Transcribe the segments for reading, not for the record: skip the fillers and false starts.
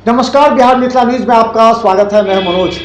नमस्कार, बिहार मिथिला न्यूज में आपका स्वागत है। मैं मनोज।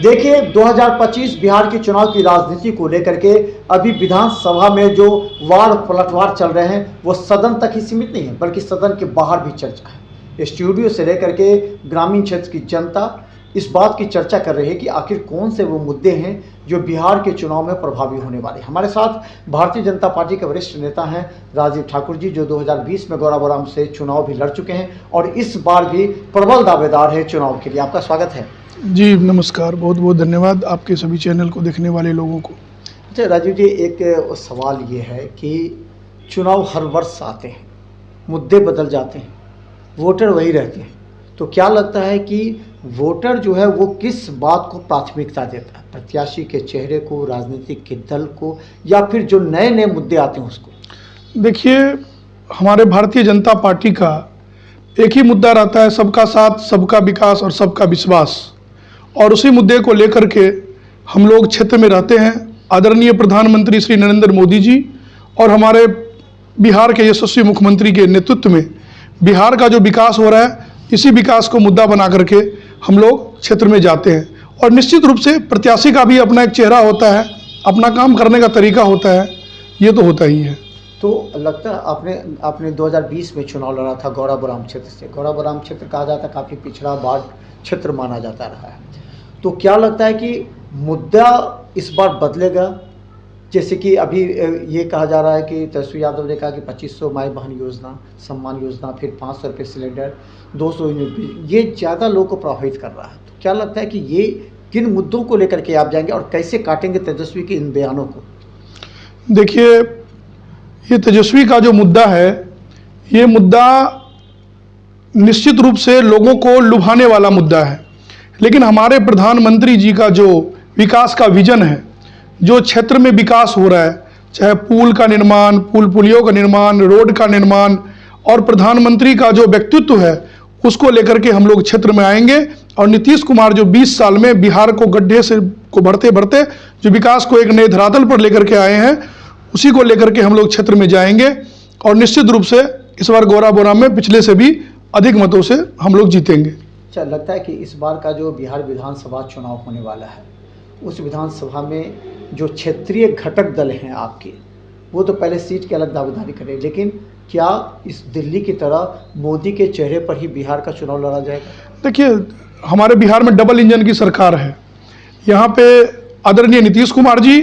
देखिए, 2025 बिहार के चुनाव की राजनीति को लेकर के अभी विधानसभा में जो वार पलटवार चल रहे हैं वो सदन तक ही सीमित नहीं है, बल्कि सदन के बाहर भी चर्चा है। स्टूडियो से लेकर के ग्रामीण क्षेत्र की जनता इस बात की चर्चा कर रही है कि आखिर कौन से वो मुद्दे हैं जो बिहार के चुनाव में प्रभावी होने वाले। हमारे साथ भारतीय जनता पार्टी के वरिष्ठ नेता हैं राजीव ठाकुर जी, जो 2020 में गौराबोराम से चुनाव भी लड़ चुके हैं और इस बार भी प्रबल दावेदार है चुनाव के लिए। आपका स्वागत है। जी नमस्कार, बहुत बहुत धन्यवाद आपके सभी चैनल को देखने वाले लोगों को। अच्छा राजीव जी, एक सवाल ये है कि चुनाव हर वर्ष आते हैं, मुद्दे बदल जाते हैं, वोटर वही रहते हैं, तो क्या लगता है कि वोटर जो है वो किस बात को प्राथमिकता देता है? प्रत्याशी के चेहरे को, राजनीतिक के दल को, या फिर जो नए नए मुद्दे आते हैं उसको? देखिए, हमारे भारतीय जनता पार्टी का एक ही मुद्दा रहता है, सबका साथ, सबका विकास और सबका विश्वास। और उसी मुद्दे को लेकर के हम लोग क्षेत्र में रहते हैं। आदरणीय प्रधानमंत्री श्री नरेंद्र मोदी जी और हमारे बिहार के यशस्वी मुख्यमंत्री के नेतृत्व में बिहार का जो विकास हो रहा है, इसी विकास को मुद्दा बना करके हम लोग क्षेत्र में जाते हैं। और निश्चित रूप से प्रत्याशी का भी अपना एक चेहरा होता है, अपना काम करने का तरीका होता है, ये तो होता ही है। तो लगता है आपने 2020 में चुनाव लड़ा था गौराबोराम क्षेत्र से। गौराबोराम क्षेत्र कहा जाता है काफ़ी पिछड़ा बाढ़ क्षेत्र माना जाता रहा है, तो क्या लगता है कि मुद्दा इस बार बदलेगा? जैसे कि अभी ये कहा जा रहा है कि तेजस्वी यादव ने कहा कि 2500 माई बहन योजना, सम्मान योजना, फिर 500 रुपये सिलेंडर, 200 यूनिट, ये ज़्यादा लोगों को प्रभावित कर रहा है। तो क्या लगता है कि ये किन मुद्दों को लेकर के आप जाएंगे और कैसे काटेंगे तेजस्वी के इन बयानों को? देखिए, ये तेजस्वी का जो मुद्दा है, ये मुद्दा निश्चित रूप से लोगों को लुभाने वाला मुद्दा है। लेकिन हमारे प्रधानमंत्री जी का जो विकास का विजन है, जो क्षेत्र में विकास हो रहा है, चाहे पुल का निर्माण, पुलियों का निर्माण, रोड का निर्माण, और प्रधानमंत्री का जो व्यक्तित्व है, उसको लेकर के हम लोग क्षेत्र में आएंगे। और नीतीश कुमार जो 20 साल में बिहार को गड्ढे से को बढ़ते बढ़ते जो विकास को एक नए धरातल पर लेकर के आए हैं, उसी को लेकर के हम लोग क्षेत्र में जाएंगे। और निश्चित रूप से इस बार गौराबोराम में पिछले से भी अधिक मतों से हम लोग जीतेंगे। अच्छा, लगता है कि इस बार का जो बिहार विधानसभा चुनाव होने वाला है, उस विधानसभा में जो क्षेत्रीय घटक दल हैं आपके, वो तो पहले सीट की अलग दावेदारी करें, लेकिन क्या इस दिल्ली की तरह मोदी के चेहरे पर ही बिहार का चुनाव लड़ा जाएगा? देखिए, हमारे बिहार में डबल इंजन की सरकार है। यहाँ पे आदरणीय नीतीश कुमार जी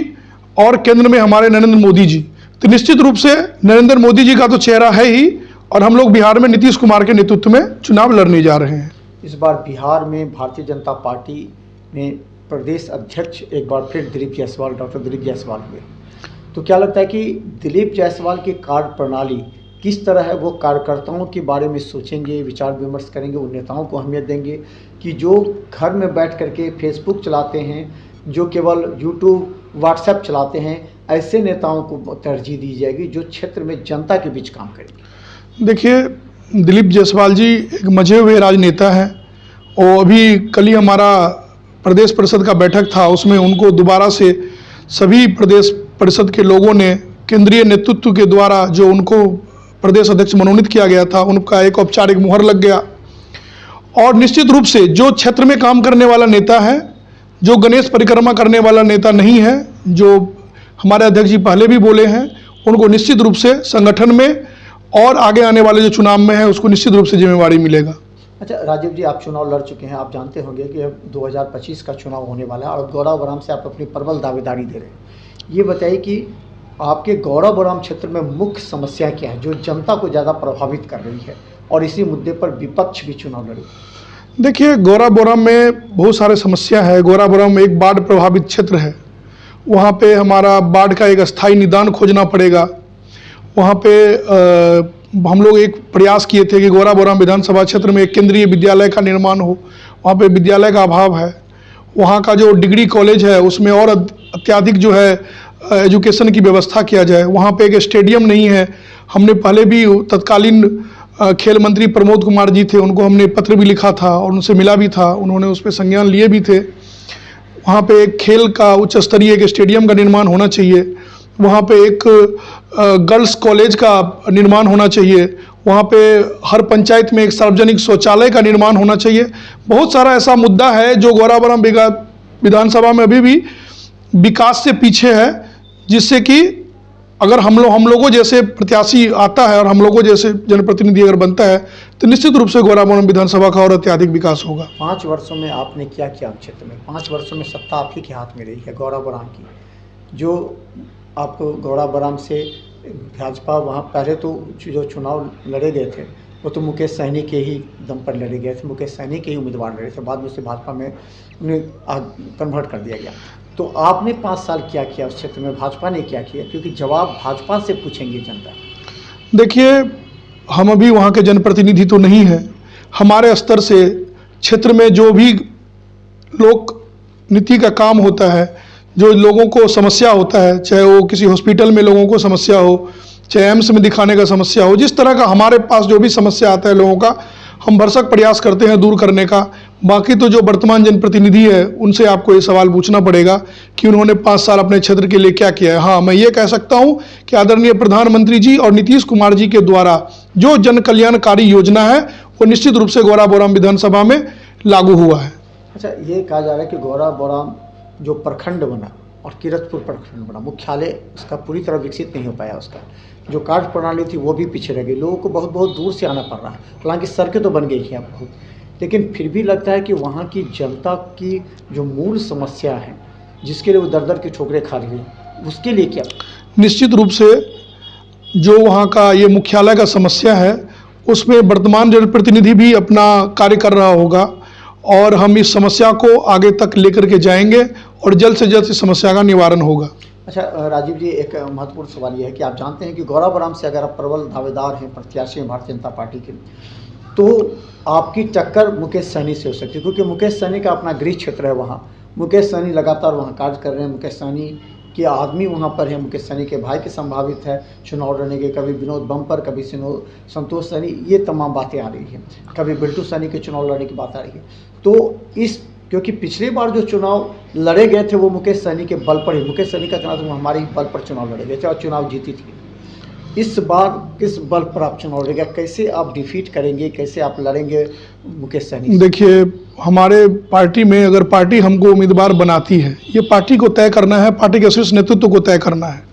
और केंद्र में हमारे नरेंद्र मोदी जी। तो निश्चित रूप से नरेंद्र मोदी जी का तो चेहरा है ही, और हम लोग बिहार में नीतीश कुमार के नेतृत्व में चुनाव लड़ने जा रहे हैं। इस बार बिहार में भारतीय जनता पार्टी में प्रदेश अध्यक्ष एक बार फिर दिलीप जायसवाल, डॉक्टर दिलीप जायसवाल हुए। तो क्या लगता है कि दिलीप जायसवाल की कार्य प्रणाली किस तरह है? वो कार्यकर्ताओं के बारे में सोचेंगे, विचार विमर्श करेंगे, उन नेताओं को अहमियत देंगे कि जो घर में बैठ करके फेसबुक चलाते हैं, जो केवल यूट्यूब व्हाट्सएप चलाते हैं, ऐसे नेताओं को तरजीह दी जाएगी जो क्षेत्र में जनता के बीच काम करेंगे? देखिए, दिलीप जायसवाल जी एक मजे हुए राजनेता हैं, और अभी कल ही हमारा प्रदेश परिषद का बैठक था, उसमें उनको दोबारा से सभी प्रदेश परिषद के लोगों ने केंद्रीय नेतृत्व के द्वारा जो उनको प्रदेश अध्यक्ष मनोनीत किया गया था, उनका एक औपचारिक मुहर लग गया। और निश्चित रूप से जो क्षेत्र में काम करने वाला नेता है, जो गणेश परिक्रमा करने वाला नेता नहीं है, जो हमारे अध्यक्ष जी पहले भी बोले हैं, उनको निश्चित रूप से संगठन में और आगे आने वाले जो चुनाव में है उसको निश्चित रूप से जिम्मेवारी मिलेगा। अच्छा राजीव जी, आप चुनाव लड़ चुके हैं, आप जानते होंगे कि अब 2025 का चुनाव होने वाला है और गौराबोराम से आप अपनी प्रबल दावेदारी दे रहे हैं। ये बताइए कि आपके गौराबोराम क्षेत्र में मुख्य समस्या क्या है जो जनता को ज़्यादा प्रभावित कर रही है, और इसी मुद्दे पर विपक्ष भी चुनाव लड़े? देखिए, गौराबोराम में बहुत सारे समस्या है। गौराबोराम में एक बाढ़ प्रभावित क्षेत्र है, वहाँ पे हमारा बाढ़ का एक अस्थायी निदान खोजना पड़ेगा। वहाँ पे हम लोग एक प्रयास किए थे कि गौराबोराम विधानसभा क्षेत्र में एक केंद्रीय विद्यालय का निर्माण हो, वहाँ पे विद्यालय का अभाव है। वहाँ का जो डिग्री कॉलेज है उसमें और अत्याधिक जो है एजुकेशन की व्यवस्था किया जाए। वहाँ पे एक स्टेडियम नहीं है। हमने पहले भी तत्कालीन खेल मंत्री प्रमोद कुमार जी थे, उनको हमने पत्र भी लिखा था और उनसे मिला भी था, उन्होंने उस पर संज्ञान लिए भी थे। वहाँ पे एक खेल का उच्च स्तरीय एक स्टेडियम का निर्माण होना चाहिए। वहाँ पे एक गर्ल्स कॉलेज का निर्माण होना चाहिए। वहाँ पे हर पंचायत में एक सार्वजनिक शौचालय का निर्माण होना चाहिए। बहुत सारा ऐसा मुद्दा है जो गौराबौराम विधानसभा में अभी भी विकास से पीछे है, जिससे कि अगर हम लोगों जैसे प्रत्याशी आता है और हम लोगों जैसे जनप्रतिनिधि अगर बनता है तो निश्चित रूप से गौराबौराम विधानसभा का और अत्यधिक विकास होगा। 5 वर्षों में आपने क्या किया क्षेत्र में? 5 वर्षों में सत्ता आप ही के हाथ में रही है गौराबौराम की। जो आप गौराबौराम से भाजपा वहाँ पहले तो जो चुनाव लड़े गए थे वो तो मुकेश सहनी के ही दम पर लड़े गए थे, मुकेश सहनी के ही उम्मीदवार लड़े थे, बाद में उसे भाजपा में उन्हें कन्वर्ट कर दिया गया। तो आपने 5 साल क्या किया उस क्षेत्र में, भाजपा ने क्या किया? क्योंकि जवाब भाजपा से पूछेंगे जनता। देखिए, हम अभी वहाँ के जनप्रतिनिधि तो नहीं हैं। हमारे स्तर से क्षेत्र में जो भी लोक नीति का काम होता है, जो लोगों को समस्या होता है, चाहे वो किसी हॉस्पिटल में लोगों को समस्या हो, चाहे एम्स में दिखाने का समस्या हो, जिस तरह का हमारे पास जो भी समस्या आता है लोगों का, हम भरसक प्रयास करते हैं दूर करने का। बाकी तो जो वर्तमान जनप्रतिनिधि है उनसे आपको ये सवाल पूछना पड़ेगा कि उन्होंने 5 साल अपने क्षेत्र के लिए क्या किया है। हाँ, मैं ये कह सकता हूँ कि आदरणीय प्रधानमंत्री जी और नीतीश कुमार जी के द्वारा जो जन कल्याणकारी योजना है वो निश्चित रूप से गौराबौराम विधानसभा में लागू हुआ है। अच्छा, ये कहा जा रहा है कि गौराबौराम जो प्रखंड बना और किरतपुर प्रखंड बना, मुख्यालय उसका पूरी तरह विकसित नहीं हो पाया। उसका जो कार्य प्रणाली थी वो भी पीछे रह गई, लोगों को बहुत बहुत दूर से आना पड़ रहा है। हालांकि सड़कें तो बन गई हैं बहुत, लेकिन फिर भी लगता है कि वहाँ की जनता की जो मूल समस्या है, जिसके लिए वो दर दर की ठोकरें खा रही है, उसके लिए क्या? निश्चित रूप से जो वहाँ का ये मुख्यालय का समस्या है उसमें वर्तमान जनप्रतिनिधि भी अपना कार्य कर रहा होगा और हम इस समस्या को आगे तक लेकर के जाएंगे और जल्द से जल्द इस समस्या का निवारण होगा। अच्छा राजीव जी, एक महत्वपूर्ण सवाल ये है कि आप जानते हैं कि गौराबौराम से अगर आप प्रबल दावेदार हैं, प्रत्याशी हैं भारतीय जनता पार्टी के, तो आपकी टक्कर मुकेश सहनी से हो सकती है, क्योंकि मुकेश सहनी का अपना गृह क्षेत्र है वहाँ। मुकेश सहनी लगातार वहाँ कार्य कर रहे हैं, मुकेश सहनी के आदमी वहाँ पर है, मुकेश सहनी के भाई के संभावित है चुनाव लड़ने के, कभी विनोद बम्पर, कभी संतोष सहनी, ये तमाम बातें आ रही हैं, कभी बिल्टू सहनी के चुनाव लड़ने की बात आ रही है। तो इस क्योंकि पिछली बार जो चुनाव लड़े गए थे वो मुकेश सहनी के बल पर ही, मुकेश सहनी का कहना था हमारे ही बल पर चुनाव लड़े गए थे और चुनाव जीती थी। इस बार किस बल पर आप चुनाव लड़ेगा, कैसे आप डिफीट करेंगे, कैसे आप लड़ेंगे मुकेश सहनी? देखिए, हमारे पार्टी में अगर पार्टी हमको उम्मीदवार बनाती है, ये पार्टी को तय करना है, पार्टी के शीर्ष नेतृत्व को तय करना है।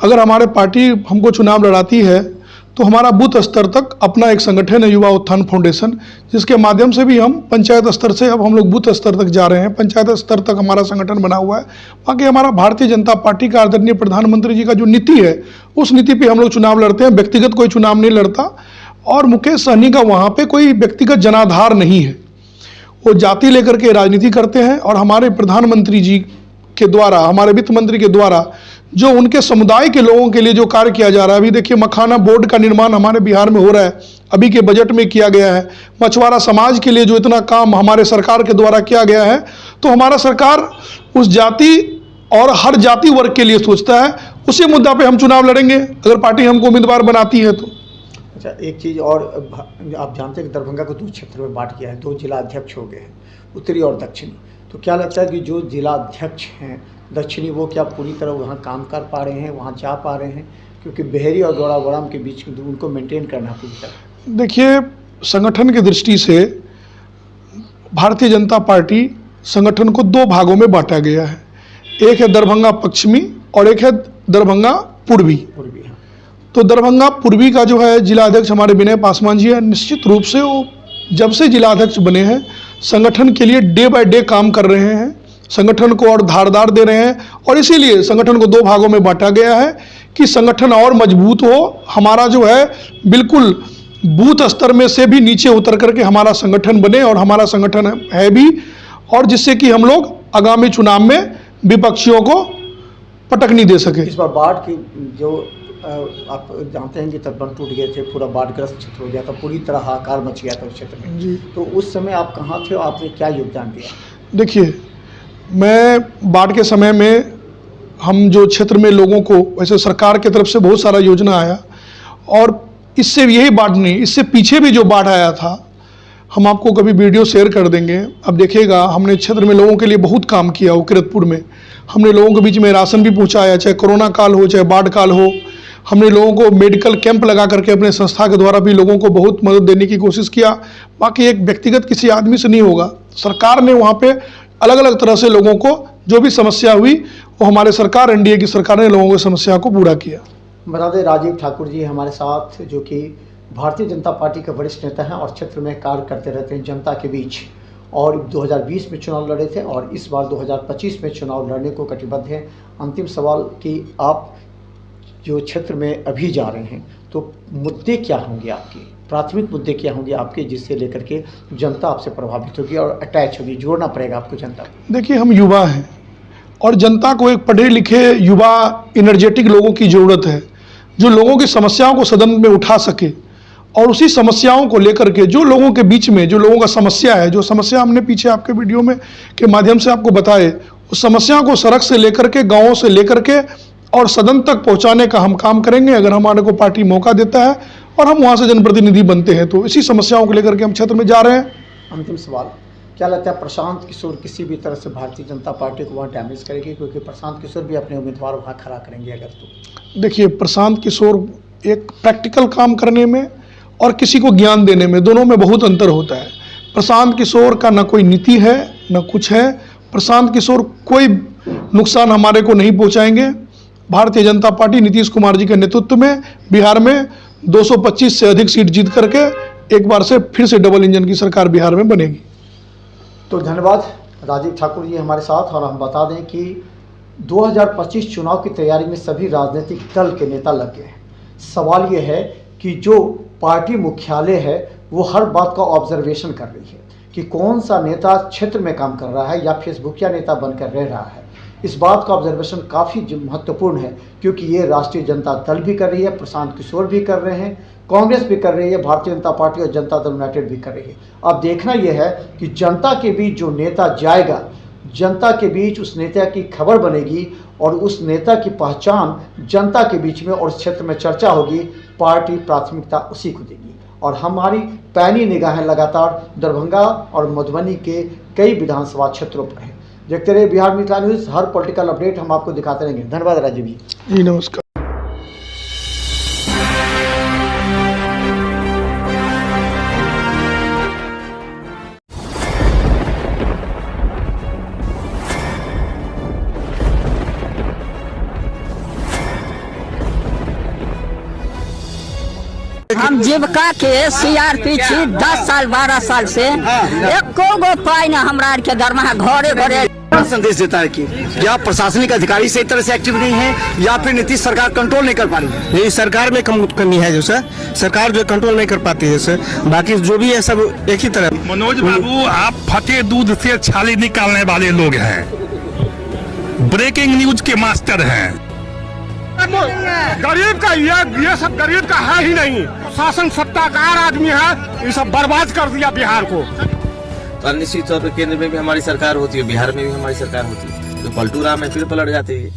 अगर हमारे पार्टी हमको चुनाव लड़ाती है तो हमारा बूथ स्तर तक अपना एक संगठन है, युवा उत्थान फाउंडेशन, जिसके माध्यम से भी हम पंचायत स्तर से अब हम लोग बूथ स्तर तक जा रहे हैं। पंचायत स्तर तक हमारा संगठन बना हुआ है। बाकी हमारा भारतीय जनता पार्टी का आदरणीय प्रधानमंत्री जी का जो नीति है उस नीति पे हम लोग चुनाव लड़ते हैं, व्यक्तिगत कोई चुनाव नहीं लड़ता। और मुकेश सहनी का वहाँ पे कोई व्यक्तिगत जनाधार नहीं है, वो जाति लेकर के राजनीति करते हैं। और हमारे प्रधानमंत्री जी के द्वारा, हमारे वित्त मंत्री के द्वारा जो उनके समुदाय के लोगों के लिए जो कार्य किया जा रहा है, अभी देखिए मखाना बोर्ड का निर्माण हमारे बिहार में हो रहा है, अभी के बजट में किया गया है। मछुआरा समाज के लिए जो इतना काम हमारे सरकार के द्वारा किया गया है, तो हमारा सरकार उस जाति और हर जाति वर्ग के लिए सोचता है। उसी मुद्दा पे हम चुनाव लड़ेंगे अगर पार्टी हमको उम्मीदवार बनाती है तो। अच्छा, एक चीज़ और, आप जानते हैं कि दरभंगा को 2 क्षेत्र में बांट किया है, 2 जिला अध्यक्ष हो गए हैं, उत्तरी और दक्षिणी। तो क्या लगता है कि जो जिला अध्यक्ष हैं दक्षिणी, वो क्या पूरी तरह वहाँ काम कर पा रहे हैं, वहाँ जा पा रहे हैं? क्योंकि बेहरी और गौराबौराम के बीच उनको मेंटेन करना पूरी तरह। देखिए, संगठन की दृष्टि से भारतीय जनता पार्टी संगठन को 2 भागों में बांटा गया है। एक है दरभंगा पश्चिमी और एक है दरभंगा पूर्वी। हाँ। तो दरभंगा पूर्वी का जो है जिला अध्यक्ष हमारे विनय पासवान जी है। निश्चित रूप से वो जब से जिला अध्यक्ष बने हैं संगठन के लिए डे बाय डे काम कर रहे हैं, संगठन को और धारदार दे रहे हैं। और इसीलिए संगठन को 2 भागों में बांटा गया है कि संगठन और मजबूत हो। हमारा जो है बिल्कुल बूथ स्तर में से भी नीचे उतर करके हमारा संगठन बने, और हमारा संगठन है भी, और जिससे कि हम लोग आगामी चुनाव में विपक्षियों को पटक नहीं दे सके। इस बार बाढ़ की जो आप जानते हैं कि तटबंध टूट गए थे, पूरा बाढ़ग्रस्त क्षेत्र हो गया था, पूरी तरह हाहाकार मच गया था उस क्षेत्र में जी। तो उस समय आप कहाँ थे और आपने क्या योगदान दिया? देखिए, मैं बाढ़ के समय में हम जो क्षेत्र में लोगों को, वैसे सरकार की तरफ से बहुत सारा योजना आया, और इससे यही बाढ़ नहीं, इससे पीछे भी जो बाढ़ आया था, हम आपको कभी वीडियो शेयर कर देंगे। अब देखिएगा, हमने क्षेत्र में लोगों के लिए बहुत काम किया। वो किरतपुर में हमने लोगों के बीच में राशन भी पहुंचाया, चाहे कोरोना काल हो चाहे बाढ़ काल हो। हमने लोगों को मेडिकल कैंप लगा करके अपने संस्था के द्वारा भी लोगों को बहुत मदद देने की कोशिश किया। बाकी एक व्यक्तिगत किसी आदमी से नहीं होगा, सरकार ने वहाँ पे अलग अलग तरह से लोगों को जो भी समस्या हुई वो हमारे सरकार, एनडीए की सरकार ने लोगों की समस्या को पूरा किया। बता दें राजीव ठाकुर जी हमारे साथ, जो कि भारतीय जनता पार्टी के वरिष्ठ नेता हैं और क्षेत्र में कार्य करते रहते हैं जनता के बीच, और 2020 में चुनाव लड़े थे और इस बार 2025 में चुनाव लड़ने को कटिबद्ध हैं। अंतिम सवाल कि आप जो क्षेत्र में अभी जा रहे हैं तो मुद्दे क्या होंगे आपके, प्राथमिक मुद्दे क्या होंगे आपके, जिससे लेकर के जनता आपसे प्रभावित होगी और अटैच होगी, जोड़ना पड़ेगा आपको जनता को? देखिए, हम युवा हैं और जनता को एक पढ़े लिखे युवा एनर्जेटिक लोगों की ज़रूरत है, जो लोगों की समस्याओं को सदन में उठा सके और उसी समस्याओं को लेकर के जो लोगों के बीच में जो लोगों का समस्या है, जो समस्या हमने पीछे आपके वीडियो में के माध्यम से आपको बताए, उस समस्याओं को सड़क से लेकर के, गाँवों से लेकर के और सदन तक पहुंचाने का हम काम करेंगे अगर हमारे को पार्टी मौका देता है और हम वहां से जनप्रतिनिधि बनते हैं। तो इसी समस्याओं को लेकर के हम क्षेत्र में जा रहे हैं। अंतिम सवाल, क्या लगता है प्रशांत किशोर किसी भी तरह से भारतीय जनता पार्टी को वहाँ डैमेज करेगी, क्योंकि प्रशांत किशोर भी अपने उम्मीदवार वहाँ खड़ा करेंगे अगर तो? देखिए, प्रशांत किशोर एक प्रैक्टिकल काम करने में और किसी को ज्ञान देने में, दोनों में बहुत अंतर होता है। प्रशांत किशोर का न कोई नीति है न कुछ है। प्रशांत किशोर कोई नुकसान हमारे को नहीं पहुंचाएंगे। भारतीय जनता पार्टी नीतीश कुमार जी के नेतृत्व में बिहार में 225 से अधिक सीट जीत करके एक बार से फिर से डबल इंजन की सरकार बिहार में बनेगी। तो धन्यवाद राजीव ठाकुर जी हमारे साथ। और हम बता दें कि 2025 चुनाव की तैयारी में सभी राजनीतिक दल के नेता लग गए हैं। सवाल ये है कि जो पार्टी मुख्यालय है वो हर बात का ऑब्जर्वेशन कर रही है कि कौन सा नेता क्षेत्र में काम कर रहा है या फेसबुकिया नेता बनकर रह रहा है। इस बात का ऑब्जर्वेशन काफ़ी महत्वपूर्ण है, क्योंकि ये राष्ट्रीय जनता दल भी कर रही है, प्रशांत किशोर भी कर रहे हैं, कांग्रेस भी कर रही है, भारतीय जनता पार्टी और जनता दल यूनाइटेड भी कर रही है। अब देखना यह है कि जनता के बीच जो नेता जाएगा, जनता के बीच उस नेता की खबर बनेगी और उस नेता की पहचान जनता के बीच में और उस क्षेत्र में चर्चा होगी, पार्टी प्राथमिकता उसी को देगी। और हमारी पैनी निगाहें लगातार दरभंगा और मधुबनी के कई विधानसभा क्षेत्रों पर हैं। देखते रहिए बिहार मिथिला न्यूज़, हर पॉलिटिकल अपडेट हम आपको दिखाते रहेंगे। धन्यवाद राजीव जी। नमस्कार। हम जीविका के सीआरपी छी 10 साल 12 साल से एको गो पाई न हमरा के दरमाहा घरे घरे। संदेश देता है कि या प्रशासनिक अधिकारी सही तरह से एक्टिव नहीं है या फिर नीतीश सरकार कंट्रोल नहीं कर पा रही है। ये सरकार में कमी है जो सर, सरकार जो कंट्रोल नहीं कर पाती है सर, बाकी जो भी है सब एक ही तरह। मनोज बाबू, आप फटे दूध से छाली निकालने वाले लोग हैं, ब्रेकिंग न्यूज के मास्टर हैं। गरीब का ये सब गरीब का है ही नहीं, शासन सत्ताकार आदमी है, ये सब बर्बाद कर दिया बिहार को। तो निश्चित तौर पर केंद्र में भी हमारी सरकार होती है, बिहार में भी हमारी सरकार होती है, तो पलटू राम है फिर पलट जाते हैं।